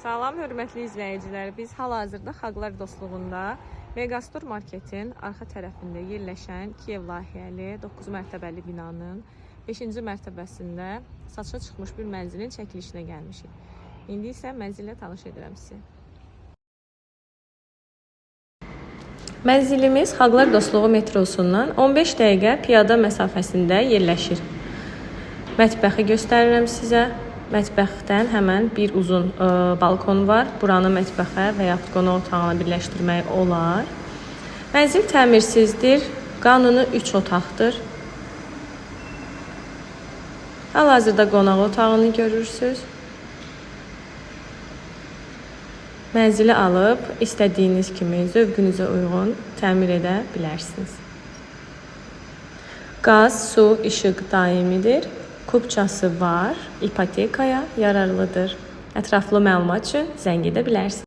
Salam, hörmətli izləyicilər. Biz hal-hazırda Xalqlar Dostluğunda Megastor Marketin arxa tərəfində yerləşən Kiyev layihəli 9 mərtəbəli binanın 5-ci mərtəbəsində satışa çıxmış bir mənzilin çəkilişinə gəlmişik. İndi isə mənzillə tanış edirəm sizi. Mənzilimiz Xalqlar Dostluğu metrosundan 15 dəqiqə piyada məsafəsində yerləşir. Mətbəxi göstərirəm sizə. Mətbəxdən həmən bir uzun balkon var. Buranı mətbəxə və yaxud qonaq otağına birləşdirmək olar. Mənzil təmirsizdir. Qanuni 3 otaqdır. Hal-hazırda qonaq otağını görürsünüz. Mənzili alıb istədiyiniz kimi zövqünüzə uyğun təmir edə bilərsiniz. Qaz, su, işıq daimidir. Kupçası var, ipotekaya yararlıdır. Ətraflı məlumat üçün zəng edə bilərsiniz.